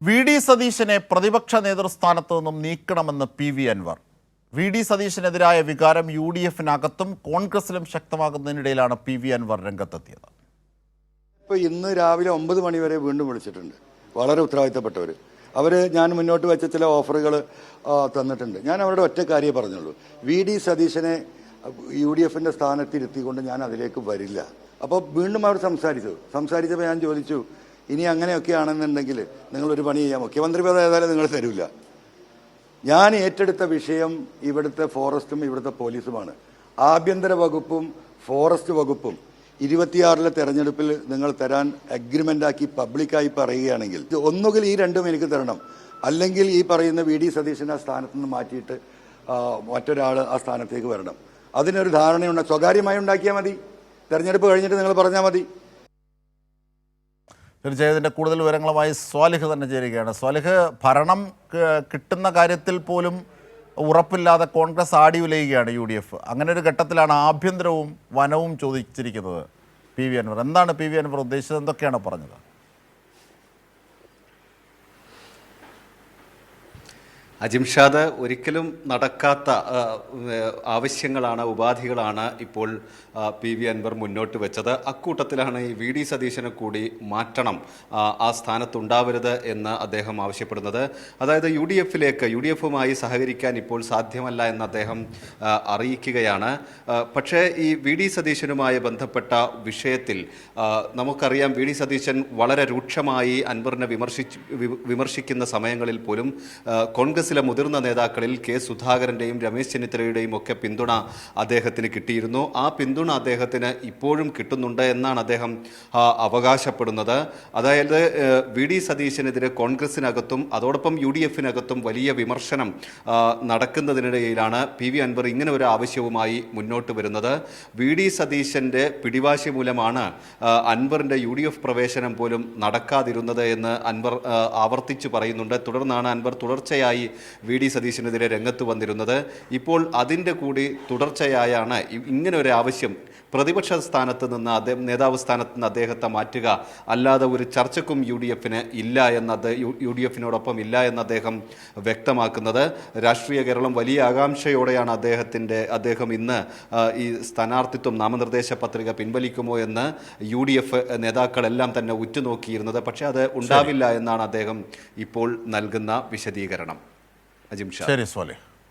V D സതീശനെ പ്രതിപക്ഷ നേതൃസ്ഥാനത്ത് നിന്നും നീക്കണമെന്ന് PV അൻവർ. വി ഡി സതീശനെതിരായ വികാരം UDF-നകത്തും കോൺഗ്രസിലും ശക്തമാകുന്നതിനിടയിലാണ് PV അൻവർ രംഗത്തെത്തിയത്. ഇപ്പോൾ ഇന്ന് രാവിലെ 9 മണി വരെ വീണ്ടും വിളിച്ചിട്ടുണ്ട്. വളരെ ഉത്തരവാദിത്തപ്പെട്ടവർ. ഞാൻ മുന്നോട്ട് വെച്ച ചില ഓഫറുകൾ തന്നിട്ടുണ്ട്. ഞാൻ അവരുടെ ഒറ്റ കാര്യമേ പറഞ്ഞുള്ളൂ. വി ഡി സതീശനെ UDF-ന്റെ സ്ഥാനത്തിരുത്തിക്കൊണ്ട് ഞാൻ അതിലേക്ക് വരില്ല. അപ്പോൾ വീണ്ടും അവർ സംസാരിച്ചപ്പോൾ ഞാൻ ചോദിച്ചു, ഇനി അങ്ങനെയൊക്കെയാണെന്നുണ്ടെങ്കിൽ നിങ്ങളൊരു പണി ചെയ്യാം, മുഖ്യമന്ത്രി പദം ഏതായാലും നിങ്ങൾ തരില്ല. ഞാൻ ഏറ്റെടുത്ത വിഷയം ഇവിടുത്തെ ഫോറസ്റ്റും ഇവിടുത്തെ പോലീസുമാണ്. ആഭ്യന്തര വകുപ്പും ഫോറസ്റ്റ് വകുപ്പും 26-ലെ തെരഞ്ഞെടുപ്പിൽ നിങ്ങൾ തരാൻ അഗ്രിമെൻ്റാക്കി പബ്ലിക്കായി പറയുകയാണെങ്കിൽ ഒന്നുകിൽ ഈ രണ്ടും എനിക്ക് തരണം, അല്ലെങ്കിൽ ഈ പറയുന്ന വി ഡി സതീശനെ ആ സ്ഥാനത്ത് നിന്ന് മാറ്റിയിട്ട് മറ്റൊരാൾ ആ സ്ഥാനത്തേക്ക് വരണം. അതിനൊരു ധാരണയുണ്ട്, സ്വകാര്യമായി ഉണ്ടാക്കിയാൽ മതി. തെരഞ്ഞെടുപ്പ് കഴിഞ്ഞിട്ട് നിങ്ങൾ പറഞ്ഞാൽ മതി. തീർച്ചയായും ഇതിൻ്റെ കൂടുതൽ വിവരങ്ങളുമായി സ്വാലിഹ് തന്നെ ചേരുകയാണ്. സ്വാലിഹ്, ഭരണം കിട്ടുന്ന കാര്യത്തിൽ പോലും ഉറപ്പില്ലാതെ കോൺഗ്രസ് ആടി ഉലയുകയാണ് UDF. അങ്ങനെ ഒരു ഘട്ടത്തിലാണ് ആഭ്യന്തരവും വനവും ചോദിച്ചിരിക്കുന്നത് PV അൻവർ. എന്താണ് PV അൻവർ ഉദ്ദേശിച്ചത്? എന്തൊക്കെയാണ് പറഞ്ഞത്? അജിംഷാദ്, ഒരിക്കലും നടക്കാത്ത ആവശ്യങ്ങളാണ്, ഉപാധികളാണ് ഇപ്പോൾ PV അൻവർ മുന്നോട്ട് വെച്ചത്. അക്കൂട്ടത്തിലാണ് ഈ വി ഡി സതീശനെ കൂടി മാറ്റണം, ആ സ്ഥാനത്തുണ്ടാവരുത് എന്ന് അദ്ദേഹം ആവശ്യപ്പെടുന്നത്. അതായത് UDF-മായി സഹകരിക്കാൻ ഇപ്പോൾ സാധ്യമല്ല എന്ന് അദ്ദേഹം അറിയിക്കുകയാണ്. പക്ഷേ ഈ വി ഡി സതീശനുമായി ബന്ധപ്പെട്ട വിഷയത്തിൽ നമുക്കറിയാം, വി ഡി സതീശൻ വളരെ രൂക്ഷമായി അൻവറിനെ വിമർശിക്കുന്ന സമയങ്ങളിൽ പോലും കോൺഗ്രസിലെ മുതിർന്ന നേതാക്കളിൽ K. സുധാകരൻ്റെയും രമേശ് ചെന്നിത്തലയുടെയും ഒക്കെ പിന്തുണ അദ്ദേഹത്തിന് കിട്ടിയിരുന്നു. ആ പിന്തുണ അദ്ദേഹത്തിന് ഇപ്പോഴും കിട്ടുന്നുണ്ട് എന്നാണ് അദ്ദേഹം അവകാശപ്പെടുന്നത്. അതായത് വി ഡി സതീശനെതിരെ കോൺഗ്രസിനകത്തും അതോടൊപ്പം UDF-നകത്തും വലിയ വിമർശനം നടക്കുന്നതിനിടയിലാണ് PV അൻവർ ഇങ്ങനെ ഒരു ആവശ്യവുമായി മുന്നോട്ട് വരുന്നത്. വി ഡി സതീശൻ്റെ പിടിവാശി മൂലമാണ് അൻവറിൻ്റെ UDF പ്രവേശനം പോലും നടക്കാതിരുന്നത് എന്ന് അൻവർ ആവർത്തിച്ചു പറയുന്നുണ്ട്. തുടർന്നാണ് അൻവർ തുടർച്ചയായി വി ഡി സതീശനെതിരെ രംഗത്ത് വന്നിരുന്നത്. ഇപ്പോൾ അതിൻ്റെ കൂടി തുടർച്ചയായാണ് ഇങ്ങനെ ഒരു ആവശ്യം, പ്രതിപക്ഷ സ്ഥാനത്ത് നിന്ന് നേതാവ് സ്ഥാനത്ത് നിന്ന് അദ്ദേഹത്തെ മാറ്റുക, അല്ലാതെ ഒരു ചർച്ചക്കും UDF-ന് ഇല്ല UDF-നോടൊപ്പം ഇല്ല എന്ന് അദ്ദേഹം വ്യക്തമാക്കുന്നത്. രാഷ്ട്രീയ കേരളം വലിയ ആകാംക്ഷയോടെയാണ് അദ്ദേഹം ഇന്ന് ഈ സ്ഥാനാർത്ഥിത്വം, നാമനിർദ്ദേശ പത്രിക പിൻവലിക്കുമോ എന്ന് UDF നേതാക്കളെല്ലാം തന്നെ ഉറ്റുനോക്കിയിരുന്നത്. പക്ഷേ അത് ഉണ്ടാവില്ല എന്നാണ് അദ്ദേഹം ഇപ്പോൾ നൽകുന്ന വിശദീകരണം. അജിംഷാ. ശരി സ്വാലിഹ്.